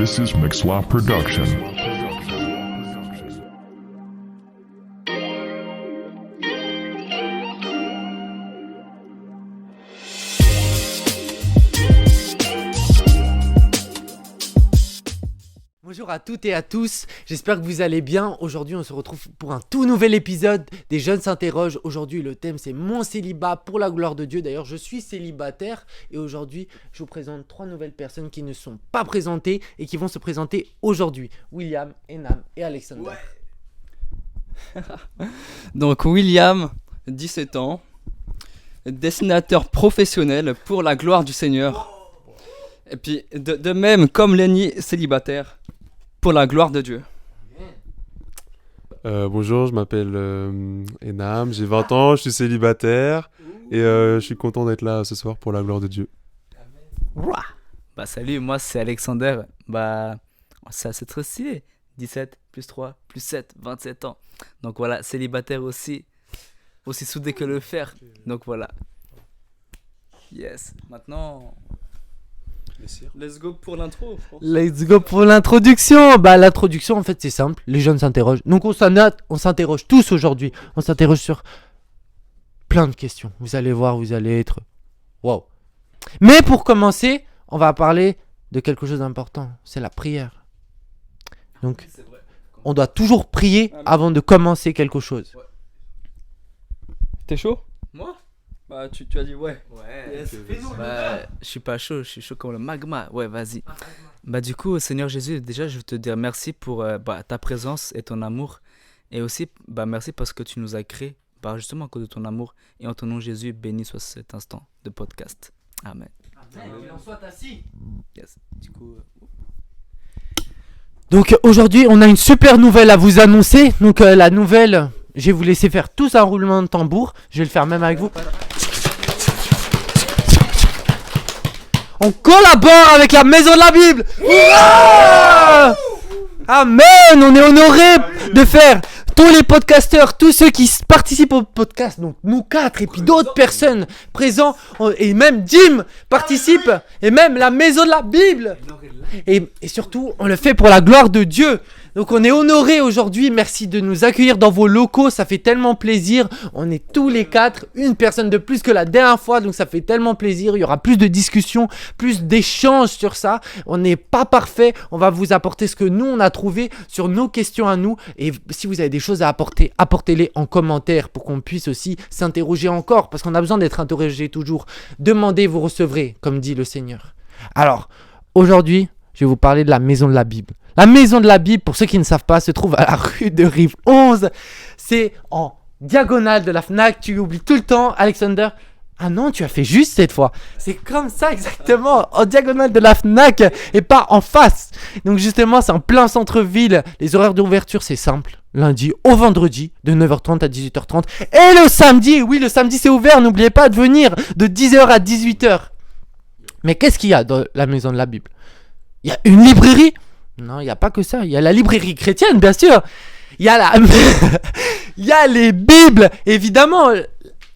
This is Mixla Production. Bonjour à toutes et à tous, j'espère que vous allez bien. Aujourd'hui on se retrouve pour un tout nouvel épisode des Jeunes s'interrogent. Aujourd'hui le thème c'est mon célibat pour la gloire de Dieu. D'ailleurs je suis célibataire et aujourd'hui je vous présente 3 nouvelles personnes qui ne sont pas présentées et qui vont se présenter aujourd'hui. William, Enam et Alexander. Donc William, 17 ans, dessinateur professionnel pour la gloire du Seigneur. Et puis de même comme Lenny, célibataire pour la gloire de Dieu. Bonjour, je m'appelle Enam, j'ai 20 ans, je suis célibataire et je suis content d'être là ce soir pour la gloire de Dieu. Salut, moi c'est Alexander. C'est assez très stylé. 17 plus 3 plus 7, 27 ans. Donc voilà, célibataire aussi soudé que le fer. Donc voilà. Yes. Maintenant, let's go pour l'intro. Let's go pour l'introduction. L'introduction en fait c'est simple, les jeunes s'interrogent. Donc on s'interroge tous aujourd'hui. On s'interroge sur plein de questions. Vous allez voir, vous allez être wow. Mais pour commencer, on va parler de quelque chose d'important, c'est la prière. Donc on doit toujours prier avant de commencer quelque chose. T'es chaud? Moi? Tu as dit ouais. Yes. Je suis pas chaud, je suis chaud comme le magma. Ouais, vas-y. Du coup, Seigneur Jésus, déjà, je veux te dire merci pour ta présence et ton amour. Et aussi, merci parce que tu nous as créés, justement à cause de ton amour. Et en ton nom, Jésus, béni soit cet instant de podcast. Amen. Amen. Qu'il en soit ainsi. Yes. Du coup... Donc aujourd'hui, on a une super nouvelle à vous annoncer. Donc la nouvelle, je vais vous laisser faire tous un roulement de tambour. Je vais le faire même avec vous. On collabore avec la Maison de la Bible. Amen. On est honoré de faire tous les podcasteurs, tous ceux qui participent au podcast, donc nous 4 et puis d'autres personnes présents, et même Jim participe, et même la Maison de la Bible. Et surtout, on le fait pour la gloire de Dieu. Donc on est honoré aujourd'hui, merci de nous accueillir dans vos locaux, ça fait tellement plaisir. On est tous les 4, une personne de plus que la dernière fois, donc ça fait tellement plaisir. Il y aura plus de discussions, plus d'échanges sur ça. On n'est pas parfait, on va vous apporter ce que nous on a trouvé sur nos questions à nous. Et si vous avez des choses à apporter, apportez-les en commentaire pour qu'on puisse aussi s'interroger encore, parce qu'on a besoin d'être interrogé toujours. Demandez, vous recevrez, comme dit le Seigneur. Alors, aujourd'hui, je vais vous parler de la Maison de la Bible. La Maison de la Bible, pour ceux qui ne savent pas, se trouve à la rue de Rive 11. C'est en diagonale de la Fnac. Tu oublies tout le temps, Alexander. Ah non, tu as fait juste cette fois. C'est comme ça exactement, en diagonale de la Fnac et pas en face. Donc justement, c'est en plein centre-ville. Les horaires d'ouverture, c'est simple. Lundi au vendredi, de 9h30 à 18h30. Et le samedi, oui, le samedi c'est ouvert. N'oubliez pas de venir de 10h à 18h. Mais qu'est-ce qu'il y a dans la Maison de la Bible? Il y a une librairie? Non, il n'y a pas que ça. Il y a la librairie chrétienne, bien sûr. Il y a il y a les Bibles, évidemment.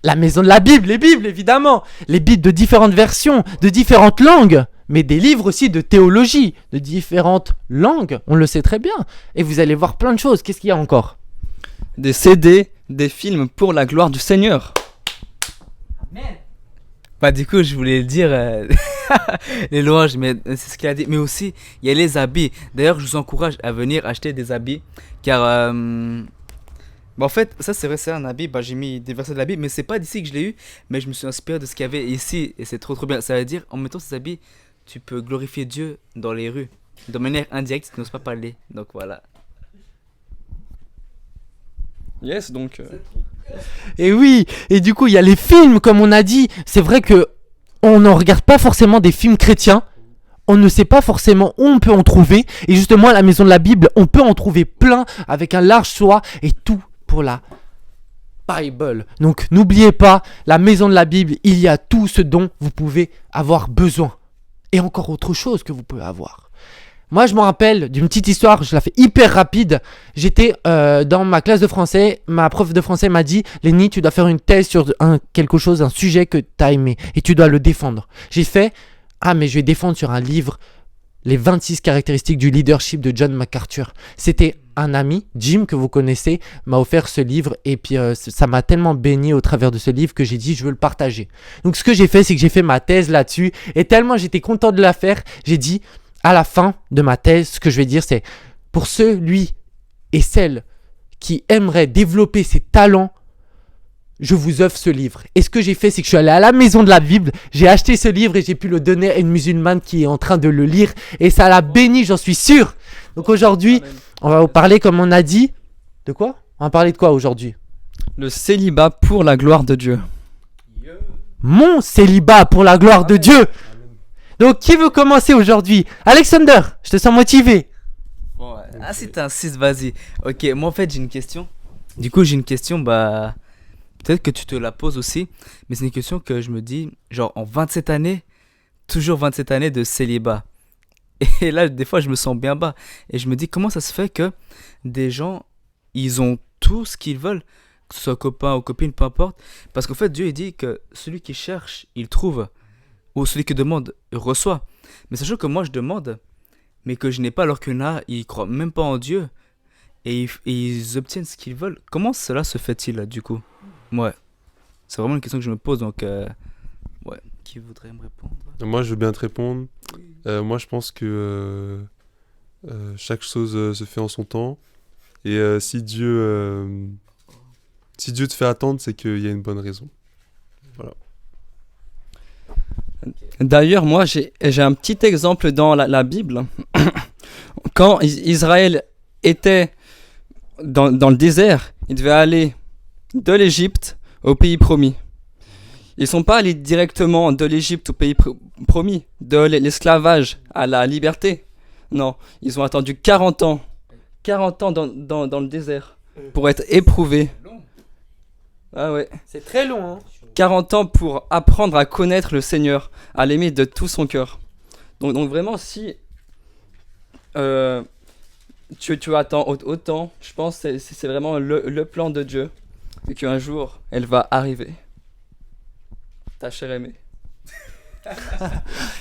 La Maison de la Bible, les Bibles, évidemment. Les Bibles de différentes versions, de différentes langues. Mais des livres aussi de théologie, de différentes langues. On le sait très bien. Et vous allez voir plein de choses. Qu'est-ce qu'il y a encore? Des CD, des films pour la gloire du Seigneur. Amen. Du coup, je voulais dire les louanges, mais c'est ce qu'il a dit. Mais aussi, il y a les habits. D'ailleurs, je vous encourage à venir acheter des habits. Car, en fait, ça c'est vrai, c'est un habit. J'ai mis des versets de la Bible, mais c'est pas d'ici que je l'ai eu. Mais je me suis inspiré de ce qu'il y avait ici. Et c'est trop bien. Ça veut dire, en mettant ces habits, tu peux glorifier Dieu dans les rues. De manière indirecte, si tu n'oses pas parler. Donc voilà. Yes, donc... Et oui, et du coup il y a les films comme on a dit. C'est vrai que on ne regarde pas forcément des films chrétiens. On ne sait pas forcément où on peut en trouver. Et justement à la Maison de la Bible, on peut en trouver plein avec un large choix et tout pour la Bible. Donc n'oubliez pas, la Maison de la Bible, il y a tout ce dont vous pouvez avoir besoin. Et encore autre chose que vous pouvez avoir. Moi, je me rappelle d'une petite histoire, je la fais hyper rapide. J'étais dans ma classe de français, ma prof de français m'a dit « Lenny, tu dois faire une thèse sur quelque chose, un sujet que tu as aimé et tu dois le défendre. » J'ai fait « Ah, mais je vais défendre sur un livre les 26 caractéristiques du leadership de John MacArthur. C'était un ami, Jim, que vous connaissez, m'a offert ce livre et puis ça m'a tellement béni au travers de ce livre que j'ai dit je veux le partager. Donc ce que j'ai fait, c'est que j'ai fait ma thèse là-dessus et tellement j'étais content de la faire, j'ai dit à la fin de ma thèse, ce que je vais dire c'est pour celui et celle qui aimerait développer ses talents, je vous offre ce livre. Et ce que j'ai fait, c'est que je suis allé à la maison de la Bible, j'ai acheté ce livre et j'ai pu le donner à une musulmane qui est en train de le lire. Et ça l'a béni, j'en suis sûr. Donc aujourd'hui, Amen. on va vous parler, comme on a dit, de quoi? On va parler de quoi aujourd'hui? Le célibat pour la gloire de Dieu. Mon célibat pour la gloire de Dieu. Donc qui veut commencer aujourd'hui? Alexander, je te sens motivé. Bon, ah, si t'insistes, vas-y. Ok, moi en fait j'ai une question. Du coup, j'ai une question, bah. Peut-être que tu te la poses aussi, mais c'est une question que je me dis, genre en 27 années, toujours 27 années de célibat. Et là, des fois, je me sens bien bas. Et je me dis, comment ça se fait que des gens, ils ont tout ce qu'ils veulent, que ce soit copain ou copine, peu importe. Parce qu'en fait, Dieu, il dit que celui qui cherche, il trouve. Ou celui qui demande, il reçoit. Mais sachant que moi, je demande, mais que je n'ai pas, alors qu'il y en a, ils croient même pas en Dieu. Et ils obtiennent ce qu'ils veulent. Comment cela se fait-il, du coup? Ouais, c'est vraiment une question que je me pose, donc ouais, qui voudrait me répondre? Moi, je veux bien te répondre. Moi, je pense que chaque chose se fait en son temps. Et si Dieu te fait attendre, c'est qu'il y a une bonne raison. D'ailleurs, moi, j'ai un petit exemple dans la Bible. Quand Israël était dans le désert, il devait aller de l'Égypte au pays promis. Ils ne sont pas allés directement de l'Égypte au pays promis, de l'esclavage à la liberté. Non, ils ont attendu 40 ans. 40 ans dans le désert pour être éprouvés. Ah ouais. C'est très long, hein? 40 ans pour apprendre à connaître le Seigneur, à l'aimer de tout son cœur. Donc vraiment, si tu attends autant, je pense que c'est vraiment le plan de Dieu. Et qu'un jour, elle va arriver. Ta chère aimée.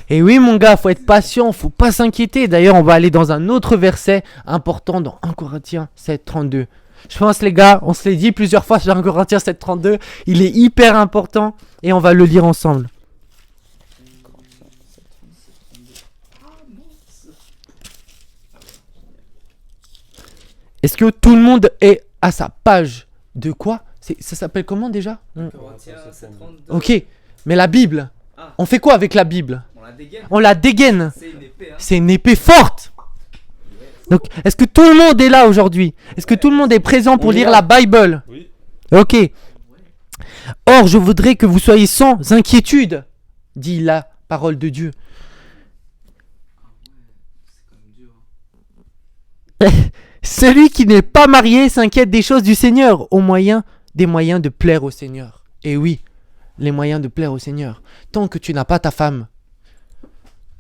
Et oui mon gars, faut être patient, faut pas s'inquiéter. D'ailleurs, on va aller dans un autre verset important dans 1 Corinthiens 7:32. Je pense les gars, on se l'est dit plusieurs fois sur 1 Corinthiens 7:32, il est hyper important et on va le lire ensemble. Est-ce que tout le monde est à sa page de quoi? Ça s'appelle comment déjà? Ok, mais la Bible, on fait quoi avec la Bible? On la dégaine. C'est une épée, hein. C'est une épée forte. Donc, est-ce que tout le monde est là aujourd'hui? Est-ce que tout le monde est présent pour lire la Bible? Oui. Ok. Or, je voudrais que vous soyez sans inquiétude, dit la parole de Dieu. Celui qui n'est pas marié s'inquiète des choses du Seigneur, des moyens de plaire au Seigneur. Et oui, les moyens de plaire au Seigneur. Tant que tu n'as pas ta femme,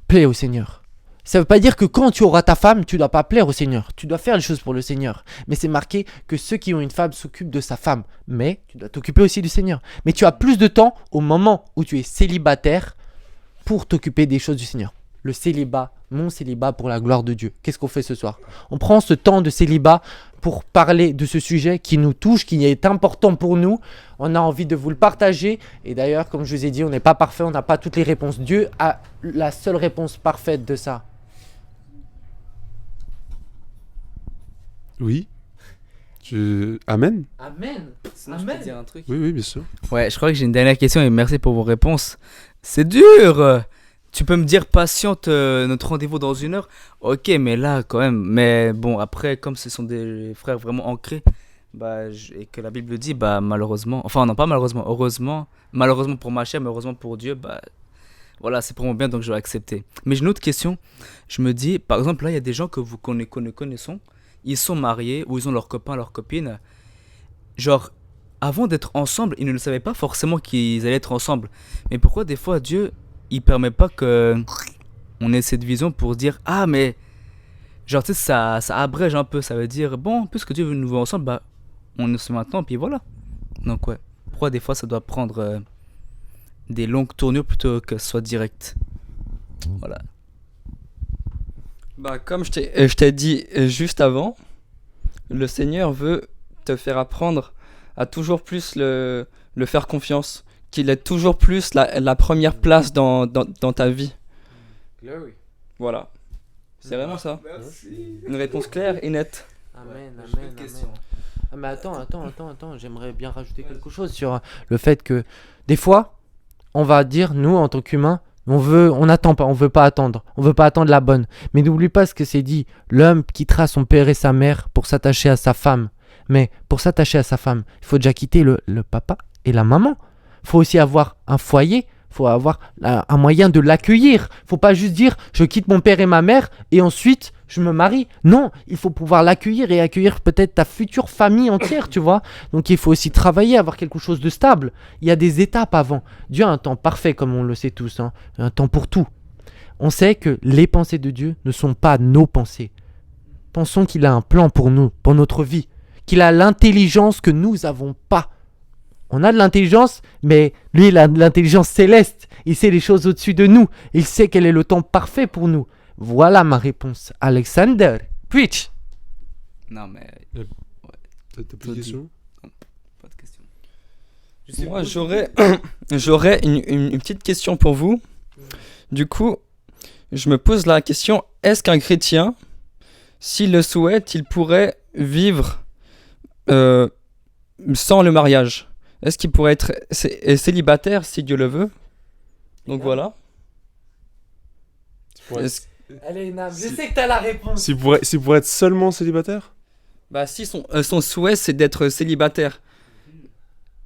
plaît au Seigneur. Ça ne veut pas dire que quand tu auras ta femme, tu ne dois pas plaire au Seigneur. Tu dois faire les choses pour le Seigneur. Mais c'est marqué que ceux qui ont une femme s'occupent de sa femme. Mais tu dois t'occuper aussi du Seigneur. Mais tu as plus de temps au moment où tu es célibataire pour t'occuper des choses du Seigneur. Le célibat, mon célibat pour la gloire de Dieu. Qu'est-ce qu'on fait ce soir? On prend ce temps de célibat pour parler de ce sujet qui nous touche, qui est important pour nous. On a envie de vous le partager. Et d'ailleurs, comme je vous ai dit, on n'est pas parfait, on n'a pas toutes les réponses. Dieu a la seule réponse parfaite de ça. Oui. Amen. Amen. Sinon, je peux dire un truc. Oui, oui, bien sûr. Ouais, je crois que j'ai une dernière question et merci pour vos réponses. C'est dur. Tu peux me dire patiente notre rendez-vous dans 1 heure? Ok, mais là quand même. Mais bon, après, comme ce sont des frères vraiment ancrés, bah, et que la Bible dit, bah malheureusement, enfin non pas malheureusement, heureusement, malheureusement pour ma chair, mais heureusement pour Dieu, bah voilà, c'est pour mon bien donc je vais accepter. Mais j'ai une autre question. Je me dis, par exemple, là il y a des gens que vous connaissons, ils sont mariés ou ils ont leur copain, leur copine. Genre, avant d'être ensemble, ils ne le savaient pas forcément qu'ils allaient être ensemble. Mais pourquoi des fois Dieu il permet pas que on ait cette vision pour dire ah mais genre tu sais ça abrège un peu, ça veut dire bon puisque Dieu veut nous voir ensemble bah on est se maintenant puis voilà. Donc ouais, pourquoi des fois ça doit prendre des longues tournures plutôt que ce soit direct. Voilà. Bah, comme je t'ai dit juste avant, le Seigneur veut te faire apprendre à toujours plus le faire confiance, qu'il ait toujours plus la première place dans ta vie. Voilà. C'est vraiment ça. Une réponse claire et nette. Amen, amen, amen. Ah, mais attends, j'aimerais bien rajouter quelque chose sur le fait que des fois, on va dire, nous, en tant qu'humains, on n'attend pas, on veut pas attendre la bonne. Mais n'oublie pas ce que c'est dit, l'homme quittera son père et sa mère pour s'attacher à sa femme. Mais pour s'attacher à sa femme, il faut déjà quitter le papa et la maman. Il faut aussi avoir un foyer, il faut avoir un moyen de l'accueillir. Il ne faut pas juste dire, je quitte mon père et ma mère et ensuite je me marie. Non, il faut pouvoir l'accueillir et accueillir peut-être ta future famille entière, tu vois. Donc il faut aussi travailler, avoir quelque chose de stable. Il y a des étapes avant. Dieu a un temps parfait, comme on le sait tous, hein. Un temps pour tout. On sait que les pensées de Dieu ne sont pas nos pensées. Pensons qu'il a un plan pour nous, pour notre vie. Qu'il a l'intelligence que nous n'avons pas. On a de l'intelligence, mais lui, il a de l'intelligence céleste. Il sait les choses au-dessus de nous. Il sait quel est le temps parfait pour nous. Voilà ma réponse. Alexander, preach. Non, mais. T'as plus de questions? Pas de question. Moi, j'aurais une petite question pour vous. Du coup, je me pose la question, est-ce qu'un chrétien, s'il le souhaite, il pourrait vivre sans le mariage? Est-ce qu'il pourrait être célibataire si Dieu le veut? Donc voilà. Allez, Nam, je sais que t'as la réponse. S'il pourrait être seulement célibataire? Bah si son souhait c'est d'être célibataire,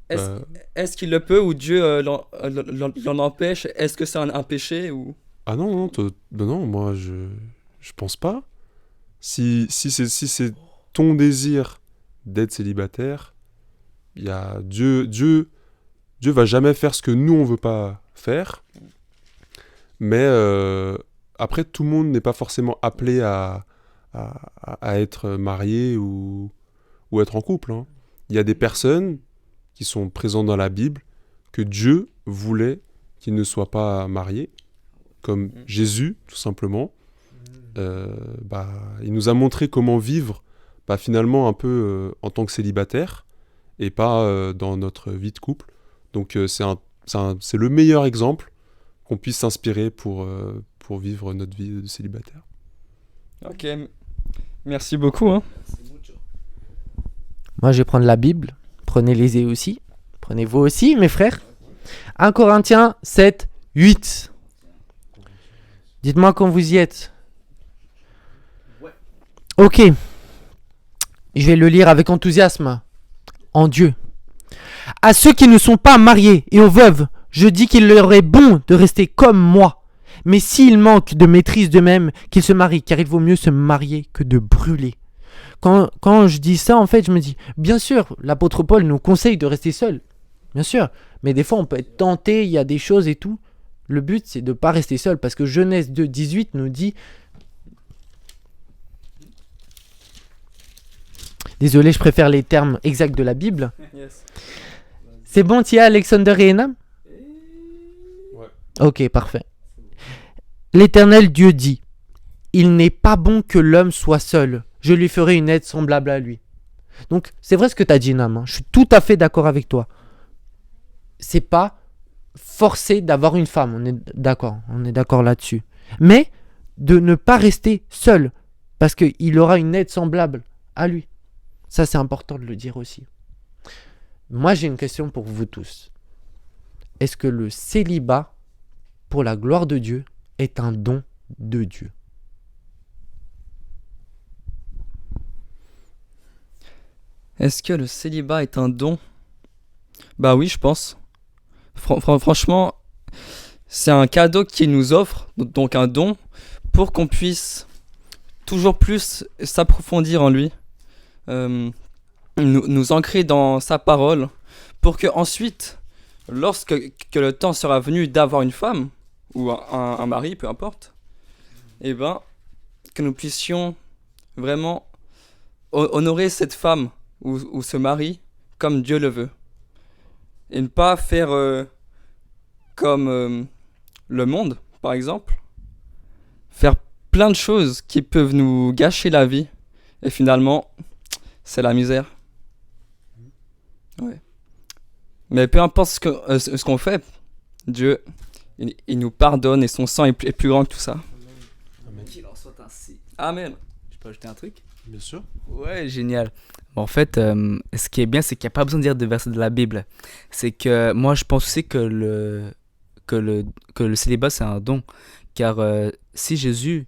est-ce qu'il le peut ou Dieu l'en empêche? Est-ce que c'est un péché ou... Ah non, non, moi je pense pas. Si c'est ton désir d'être célibataire, il y a Dieu va jamais faire ce que nous on veut pas faire. Mais après tout le monde n'est pas forcément appelé à être marié ou être en couple, hein. Il y a des personnes qui sont présentes dans la Bible que Dieu voulait qu'ils ne soient pas mariés, comme Jésus, tout simplement. Il nous a montré comment vivre finalement un peu en tant que célibataire et pas dans notre vie de couple. Donc c'est le meilleur exemple qu'on puisse s'inspirer pour vivre notre vie de célibataire. Ok, merci beaucoup, hein. Moi, je vais prendre la Bible. Prenez-les aussi. Prenez-vous aussi, mes frères. 1 Corinthiens 7, 8. Dites-moi quand vous y êtes. Ok. Je vais le lire avec enthousiasme. En Dieu. À ceux qui ne sont pas mariés et aux veuves, je dis qu'il leur est bon de rester comme moi. Mais s'ils manquent de maîtrise d'eux-mêmes, qu'ils se marient, car il vaut mieux se marier que de brûler. Quand je dis ça, en fait, je me dis, bien sûr, l'apôtre Paul nous conseille de rester seul. Bien sûr. Mais des fois, on peut être tenté, il y a des choses et tout. Le but, c'est de ne pas rester seul, parce que Genèse 2, 18 nous dit... Désolé, je préfère les termes exacts de la Bible. Yes. C'est bon, tu y as Alexander et Enam? Ouais. Ok, parfait. L'Éternel Dieu dit, il n'est pas bon que l'homme soit seul. Je lui ferai une aide semblable à lui. Donc, c'est vrai ce que tu as dit, Nam, hein. Je suis tout à fait d'accord avec toi. C'est pas forcé d'avoir une femme, on est d'accord là-dessus. Mais de ne pas rester seul, parce qu'il aura une aide semblable à lui. Ça, c'est important de le dire aussi. Moi, j'ai une question pour vous tous. Est-ce que le célibat, pour la gloire de Dieu, est un don de Dieu? Est-ce que le célibat est un don? Bah oui, je pense. Franchement, c'est un cadeau qu'il nous offre, donc un don, pour qu'on puisse toujours plus s'approfondir en lui, nous ancrer dans sa parole, pour que ensuite, lorsque le temps sera venu d'avoir une femme, ou un mari, peu importe, eh ben, que nous puissions vraiment honorer cette femme ou ce mari comme Dieu le veut. Et ne pas faire comme le monde, par exemple. Faire plein de choses qui peuvent nous gâcher la vie. Et finalement, c'est la misère. Ouais. Mais peu importe ce qu'on fait, Dieu, il nous pardonne et son sang est plus grand que tout ça. Qu'il en soit ainsi. Amen. Je peux ajouter un truc? Bien sûr. Ouais, génial. Bon, en fait, ce qui est bien, c'est qu'il n'y a pas besoin de dire de versets de la Bible. C'est que moi, je pense aussi que le célibat, c'est un don. Car si Jésus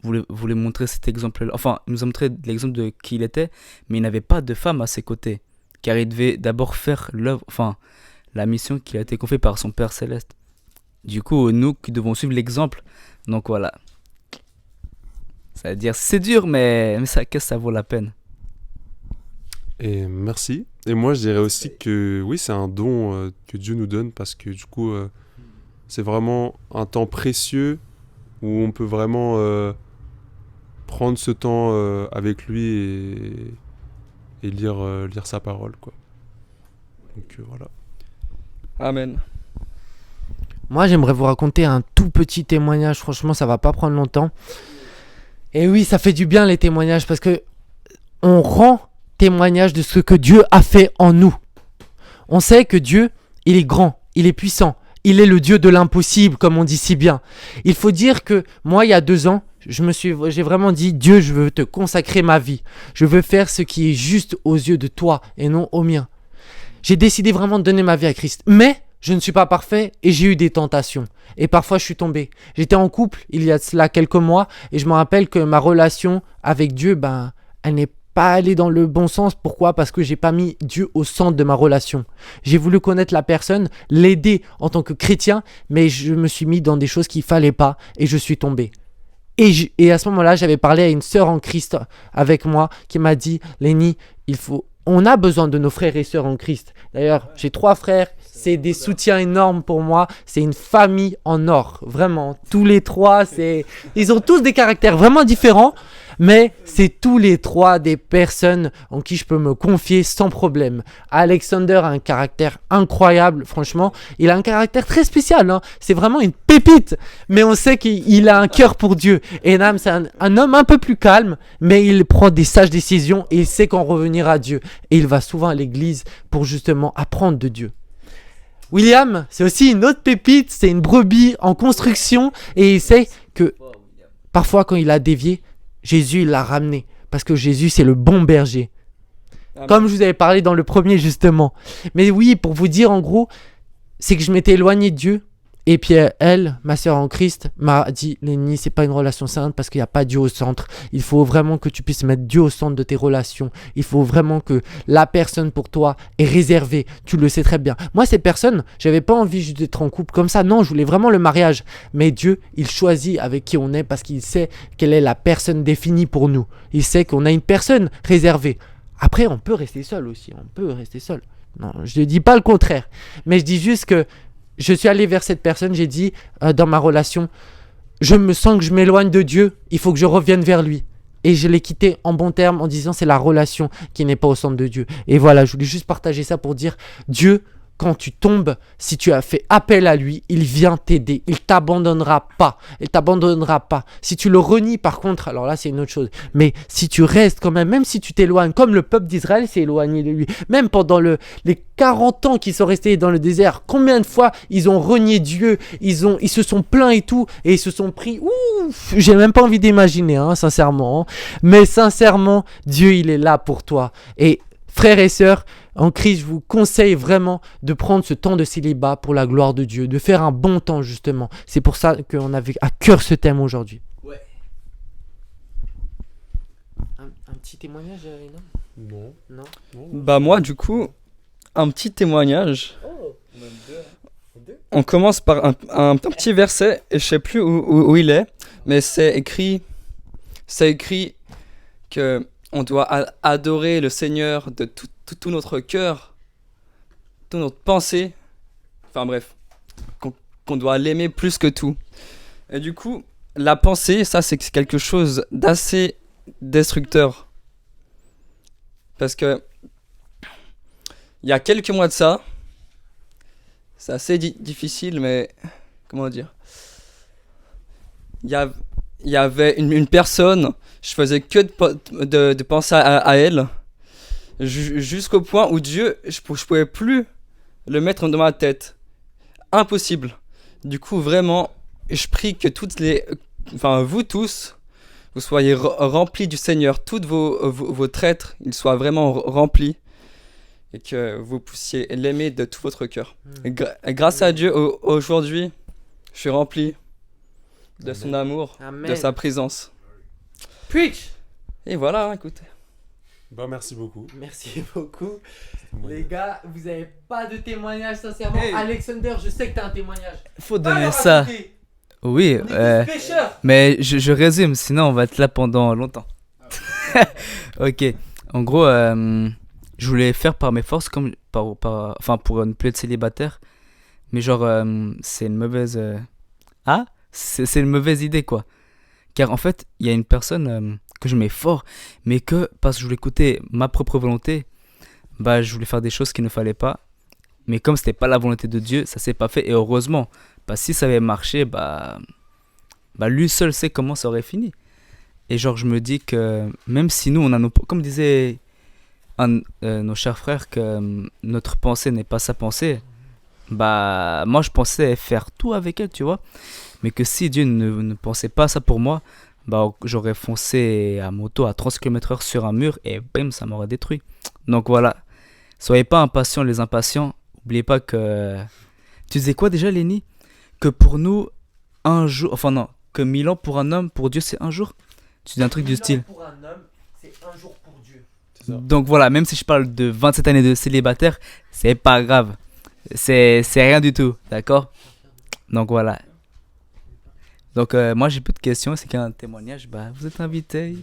voulait montrer cet exemple-là, enfin, il nous a montré l'exemple de qui il était, mais il n'avait pas de femme à ses côtés. Car il devait d'abord faire l'œuvre, enfin, la mission qui a été confiée par son Père Céleste. Du coup, nous qui devons suivre l'exemple, donc voilà. Ça veut dire, c'est dur, mais ça, qu'est-ce que ça vaut la peine. Et merci. Et moi, je dirais aussi que oui, c'est un don que Dieu nous donne parce que du coup, c'est vraiment un temps précieux où on peut vraiment prendre ce temps avec lui et lire sa parole, quoi. Donc voilà. Amen. Moi, j'aimerais vous raconter un tout petit témoignage. Franchement, ça va pas prendre longtemps. Et oui, ça fait du bien les témoignages parce que on rend témoignage de ce que Dieu a fait en nous. On sait que Dieu, il est grand, il est puissant, il est le Dieu de l'impossible, comme on dit si bien. Il faut dire que moi, il y a 2 ans, j'ai vraiment dit, Dieu, je veux te consacrer ma vie. Je veux faire ce qui est juste aux yeux de toi et non aux miens. J'ai décidé vraiment de donner ma vie à Christ. Mais je ne suis pas parfait et j'ai eu des tentations. Et parfois, je suis tombé. J'étais en couple il y a cela quelques mois et je me rappelle que ma relation avec Dieu, elle n'est pas allée dans le bon sens. Pourquoi ? Parce que j'ai pas mis Dieu au centre de ma relation. J'ai voulu connaître la personne, l'aider en tant que chrétien, mais je me suis mis dans des choses qu'il fallait pas et je suis tombé. Et à ce moment-là, j'avais parlé à une sœur en Christ avec moi qui m'a dit, Lenny, on a besoin de nos frères et sœurs en Christ. D'ailleurs, j'ai 3 frères, c'est des soutiens énormes pour moi. C'est une famille en or, vraiment. Tous les 3, ils ont tous des caractères vraiment différents, mais c'est tous les 3 des personnes en qui je peux me confier sans problème. Alexander a un caractère incroyable, franchement. Il a un caractère très spécial, hein. C'est vraiment une pépite, mais on sait qu'il a un cœur pour Dieu. Et Nam, c'est un homme un peu plus calme, mais il prend des sages décisions et il sait qu'en revenir à Dieu. Et il va souvent à l'église pour justement apprendre de Dieu. William, c'est aussi une autre pépite, c'est une brebis en construction et il sait que parfois quand il a dévié, Jésus l'a ramené parce que Jésus c'est le bon berger. Amen. Comme je vous avais parlé dans le premier justement. Mais oui, pour vous dire en gros, c'est que je m'étais éloigné de Dieu. Et puis elle, ma sœur en Christ, m'a dit, Lenny, c'est pas une relation sainte parce qu'il n'y a pas Dieu au centre. Il faut vraiment que tu puisses mettre Dieu au centre de tes relations. Il faut vraiment que la personne pour toi est réservée. Tu le sais très bien. Moi, cette personne, j'avais pas envie juste d'être en couple comme ça. Non, je voulais vraiment le mariage. Mais Dieu, il choisit avec qui on est parce qu'il sait quelle est la personne définie pour nous. Il sait qu'on a une personne réservée. Après, on peut rester seul aussi. On peut rester seul. Non, je ne dis pas le contraire. Mais je dis juste que je suis allé vers cette personne, j'ai dit dans ma relation, je me sens que je m'éloigne de Dieu, il faut que je revienne vers lui. Et je l'ai quitté en bons termes en disant c'est la relation qui n'est pas au centre de Dieu. Et voilà, je voulais juste partager ça pour dire Dieu, quand tu tombes, si tu as fait appel à lui, il vient t'aider. Il t'abandonnera pas. Il t'abandonnera pas. Si tu le renies par contre, alors là c'est une autre chose. Mais si tu restes quand même si tu t'éloignes, comme le peuple d'Israël s'est éloigné de lui, même pendant les 40 ans qu'ils sont restés dans le désert, combien de fois ils ont renié Dieu, ils se sont plaints et tout, et ils se sont pris, ouf, j'ai même pas envie d'imaginer, sincèrement. Mais sincèrement, Dieu il est là pour toi. Et frères et sœurs, en Christ, je vous conseille vraiment de prendre ce temps de célibat pour la gloire de Dieu, de faire un bon temps justement. C'est pour ça qu'on avait à cœur ce thème aujourd'hui. Ouais. Un petit témoignage, Non. Non. Moi, du coup, un petit témoignage. On commence par un petit verset, et je sais plus où il est, mais c'est écrit que on doit adorer le Seigneur de tout notre cœur, toute notre pensée, enfin bref, qu'on doit l'aimer plus que tout. Et du coup, la pensée, ça c'est quelque chose d'assez destructeur. Parce que il y a quelques mois de ça, c'est assez difficile, mais comment dire, il y il y avait une personne, je faisais que de penser à elle, jusqu'au point où Dieu, je pouvais plus le mettre dans ma tête. Impossible. Du coup, vraiment, je prie que vous tous, vous soyez remplis du Seigneur, tous vos traîtres, ils soient vraiment remplis, et que vous puissiez l'aimer de tout votre cœur. Et grâce à Dieu, aujourd'hui, je suis rempli de son amour, Amen. de sa présence. Preach. Et voilà, écoutez. Bah, merci beaucoup. Merci beaucoup. moyen. Les gars, vous avez pas de témoignage, sincèrement. Hey. Alexander, je sais que t'as un témoignage. Faut Va donner leur ça. raconter. Oui, On est tous pêcheurs. mais je résume, sinon on va être là pendant longtemps. Ok, en gros, je voulais faire par mes forces, comme enfin pour ne plus être célibataire, mais genre c'est une mauvaise, c'est une mauvaise idée quoi. Car en fait, il y a une personne que je mets fort, mais que parce que je voulais écouter ma propre volonté, bah je voulais faire des choses qu'il ne fallait pas. Mais comme c'était pas la volonté de Dieu, ça s'est pas fait et heureusement. Parce que si ça avait marché, bah lui seul sait comment ça aurait fini. Et genre je me dis que même si nous on a comme disait nos chers frères que notre pensée n'est pas sa pensée, bah moi je pensais faire tout avec elle, tu vois. Mais que si Dieu ne pensait pas ça pour moi, bah j'aurais foncé à moto à 30 km/h sur un mur et bam, ça m'aurait détruit. Donc voilà, soyez pas impatients les impatients. Oubliez pas que... Tu disais quoi déjà Lenny? Que pour nous, un jour... Enfin non, que 1000 ans pour un homme, pour Dieu c'est un jour. Tu dis un truc du style. Pour un homme, c'est un jour pour Dieu. Ça. Donc voilà, même si je parle de 27 années de célibataire, c'est pas grave. C'est rien du tout, d'accord? Donc voilà. Donc moi j'ai peu de questions, c'est qu'un témoignage, bah vous êtes invité.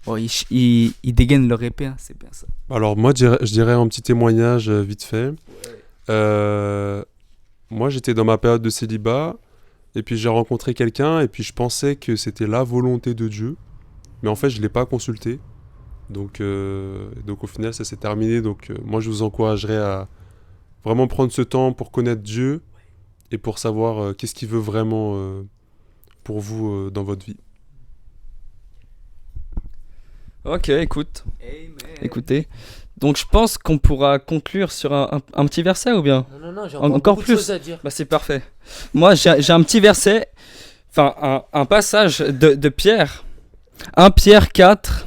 Bon, ils dégainent leur épée, hein, c'est bien ça. Alors moi je dirais un petit témoignage vite fait. Moi j'étais dans ma période de célibat et puis j'ai rencontré quelqu'un et puis je pensais que c'était la volonté de Dieu, mais en fait je ne l'ai pas consulté. Donc au final ça s'est terminé. Donc moi je vous encouragerais à vraiment prendre ce temps pour connaître Dieu et pour savoir qu'est-ce qu'il veut vraiment pour vous dans votre vie. Ok, écoutez. Donc je pense qu'on pourra conclure sur un petit verset ou bien? Non, j'ai Encore encore beaucoup plus. de choses à dire. Bah c'est parfait. Moi j'ai un petit verset, enfin un passage de Pierre. 1 Pierre 4.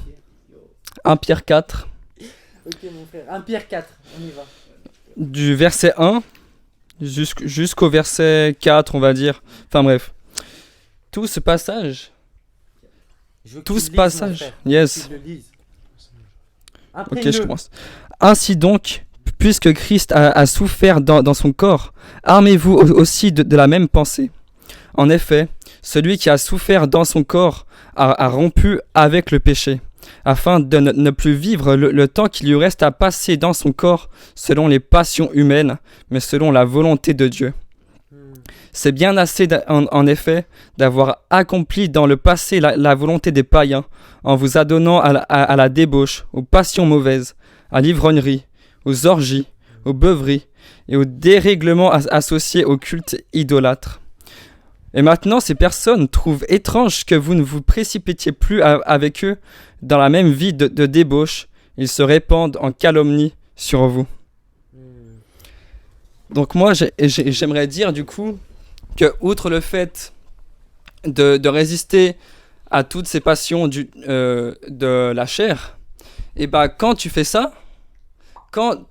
1 Pierre 4. Ok mon frère, 1 Pierre 4, on y va. Du verset 1 jusqu'au verset 4 on va dire. Enfin bref. Tout ce passage. Je veux que Tout tu ce le lises, mon passage. frère. Yes. Tu le lises. Ok, je commence. Ainsi donc, puisque Christ a souffert dans son corps, armez-vous aussi de la même pensée. En effet, celui qui a souffert dans son corps a rompu avec le péché, afin de ne plus vivre le temps qu'il lui reste à passer dans son corps selon les passions humaines, mais selon la volonté de Dieu. C'est bien assez, en effet, d'avoir accompli dans le passé la volonté des païens, en vous adonnant à la débauche, aux passions mauvaises, à l'ivrognerie, aux orgies, aux beuveries et aux dérèglements associés au culte idolâtre. Et maintenant, ces personnes trouvent étrange que vous ne vous précipitiez plus avec eux dans la même vie de débauche. Ils se répandent en calomnie sur vous. Donc moi, j'aimerais dire du coup que, outre le fait de résister à toutes ces passions de la chair, et bah quand tu fais ça, quand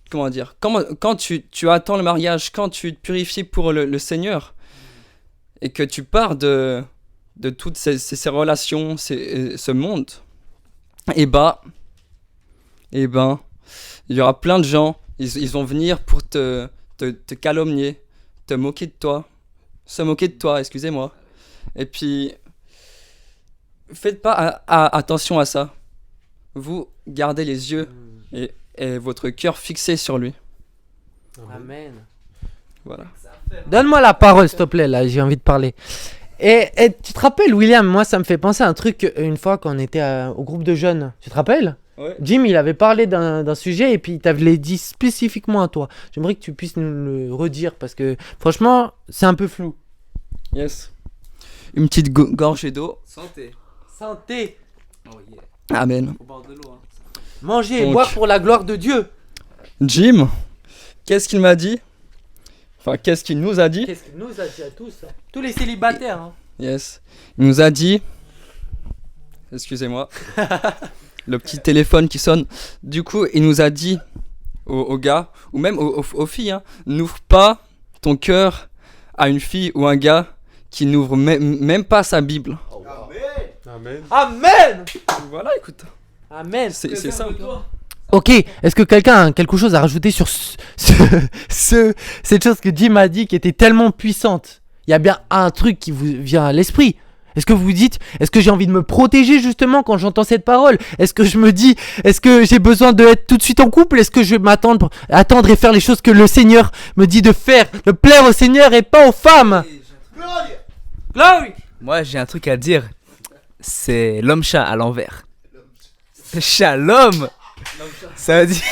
tu attends le mariage, quand tu te purifies pour le Seigneur, et que tu pars de toutes ces relations, ce monde, et ben, il y aura plein de gens, ils vont venir pour te calomnier, te moquer de toi, se moquer de toi, excusez-moi. Et puis, faites pas attention à ça. Vous gardez les yeux et votre cœur fixé sur lui. Amen. Voilà. Donne-moi la parole, s'il te plaît, là, j'ai envie de parler. Et tu te rappelles, William, moi, ça me fait penser à un truc une fois quand on était au groupe de jeunes. Tu te rappelles? Ouais. Jim, il avait parlé d'un sujet et puis il t'avait dit spécifiquement à toi. J'aimerais que tu puisses nous le redire parce que, franchement, c'est un peu flou. Yes. une petite gorgée d'eau. Santé. Santé. Oh yeah. Amen. Faut boire de l'eau. Hein. Manger et Donc- boire pour la gloire de Dieu. Jim, qu'est-ce qu'il m'a dit? Enfin, qu'est-ce qu'il nous a dit? Qu'est-ce qu'il nous a dit à tous? Tous les célibataires. Hein. Yes. Il nous a dit. Excusez-moi. Le petit téléphone qui sonne. Du coup, il nous a dit aux gars, ou même aux filles, hein, n'ouvre pas ton cœur à une fille ou un gars qui n'ouvre même pas sa Bible. Amen. Amen. Voilà, écoute. Amen. C'est simple. Ok, est-ce que quelqu'un a quelque chose à rajouter sur cette chose que Jim a dit qui était tellement puissante? Il y a bien un truc qui vous vient à l'esprit. Est-ce que vous vous dites, est-ce que j'ai envie de me protéger justement quand j'entends cette parole? Est-ce que je me dis, est-ce que j'ai besoin d'être tout de suite en couple? Est-ce que je vais attendre et faire les choses que le Seigneur me dit de faire, de plaire au Seigneur et pas aux femmes? Glory! Moi, j'ai un truc à dire. C'est l'homme-chat à l'envers. Shalom. Ça veut dire,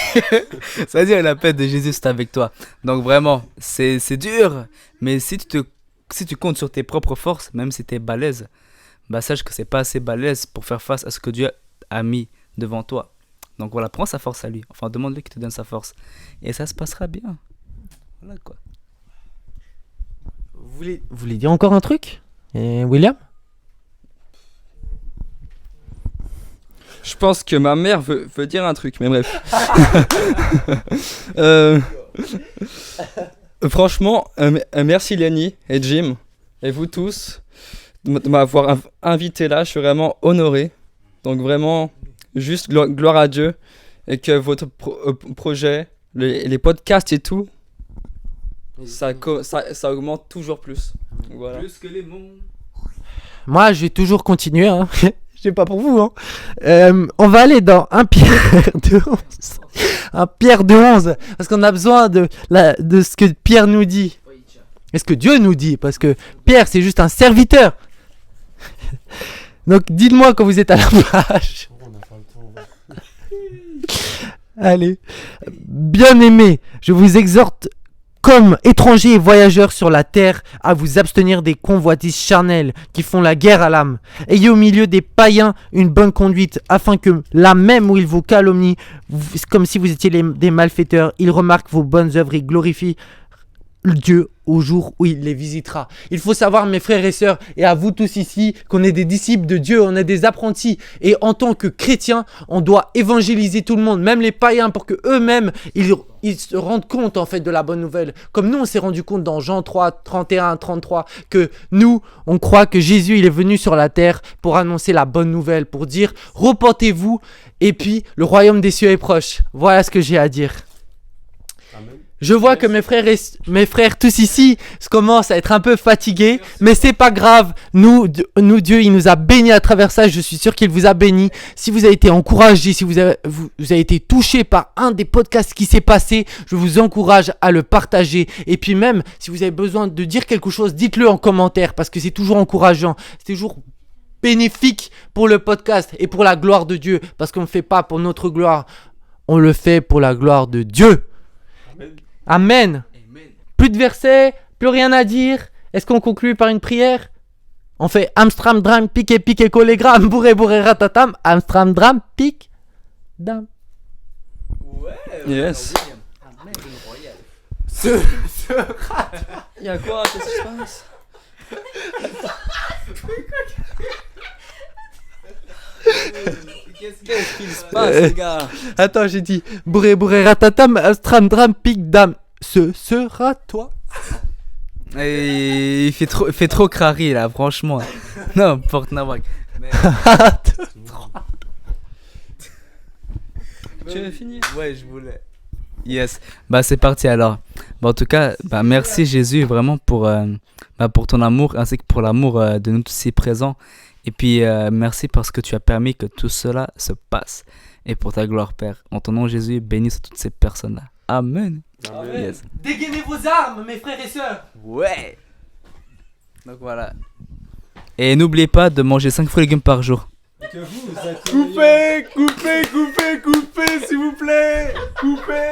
ça veut dire la paix de Jésus c'est avec toi. Donc vraiment, c'est dur. Mais si tu comptes sur tes propres forces, même si tu es balèze, bah sache que c'est pas assez balèze pour faire face à ce que Dieu a mis devant toi. Donc voilà, prends sa force à lui. Enfin, demande-lui qu'il te donne sa force. Et ça se passera bien. Voilà quoi. Vous voulez dire encore un truc, William? Je pense que ma mère veut dire un truc, mais bref. Franchement, merci Lenny et Jim et vous tous de m'avoir invité là. Je suis vraiment honoré. Donc vraiment, juste gloire à Dieu et que votre projet, les podcasts et tout, ça augmente toujours plus. Voilà. Plus que les monts. Moi, je vais toujours continuer, hein. Je sais pas pour vous, hein. On va aller dans 1 Pierre de 11. 1 Pierre de 11. Parce qu'on a besoin de ce que Pierre nous dit. Et ce que Dieu nous dit. Parce que Pierre, c'est juste un serviteur. Donc, dites-moi quand vous êtes à la plage. On n'a pas le temps. Allez. Bien-aimés, je vous exhorte comme étrangers et voyageurs sur la terre, à vous abstenir des convoitises charnelles qui font la guerre à l'âme. Ayez au milieu des païens une bonne conduite, afin que là même où ils vous calomnient, comme si vous étiez des malfaiteurs, ils remarquent vos bonnes œuvres et glorifient Dieu au jour où il les visitera. Il faut savoir, mes frères et sœurs, et à vous tous ici, qu'on est des disciples de Dieu, on est des apprentis. Et en tant que chrétiens, on doit évangéliser tout le monde, même les païens, pour que eux-mêmes, ils se rendent compte en fait de la bonne nouvelle. Comme nous, on s'est rendu compte dans Jean 3, 31, 33, que nous, on croit que Jésus, il est venu sur la terre pour annoncer la bonne nouvelle, pour dire, repentez-vous, et puis le royaume des cieux est proche. Voilà ce que j'ai à dire. Amen. Je vois que mes frères tous ici commencent à être un peu fatigués, mais c'est pas grave. Nous, Dieu, il nous a bénis à travers ça. Je suis sûr qu'il vous a bénis. Si vous avez été encouragés, si vous avez été touchés par un des podcasts qui s'est passé, je vous encourage à le partager. Et puis même, si vous avez besoin de dire quelque chose, dites-le en commentaire parce que c'est toujours encourageant. C'est toujours bénéfique pour le podcast et pour la gloire de Dieu, parce qu'on ne fait pas pour notre gloire, on le fait pour la gloire de Dieu. Amen. Plus de versets, plus rien à dire. Est-ce qu'on conclut par une prière? On fait Amstram, dram, pique, pique, collégramme, bourré, bourré, ratatam. Amstram, dram, pique, dam. Ouais. Yes. Amen. Royal. Il y a quoi? Qu'est-ce qui se passe? Qu'est-ce qui se passe, les gars? Attends, j'ai dit bourré, bourré, ratatam. Amstram, dram, pique, dam. Ce sera toi. Et il fait trop crari là, franchement. Non, porte Nawak. Mais... Tu as fini? Ouais, je voulais. Yes. Bah c'est parti alors. Bah en tout cas, bah merci Jésus vraiment pour ton amour ainsi que pour l'amour de nous tous ici présents. Et puis merci parce que tu as permis que tout cela se passe. Et pour ta gloire Père. En ton nom Jésus, bénisse toutes ces personnes-là. Amen. Amen. Yes. Dégainez vos armes, mes frères et sœurs. Ouais. Donc voilà. Et n'oubliez pas de manger 5 fruits et légumes par jour. Coupez, s'il vous plaît. Coupez.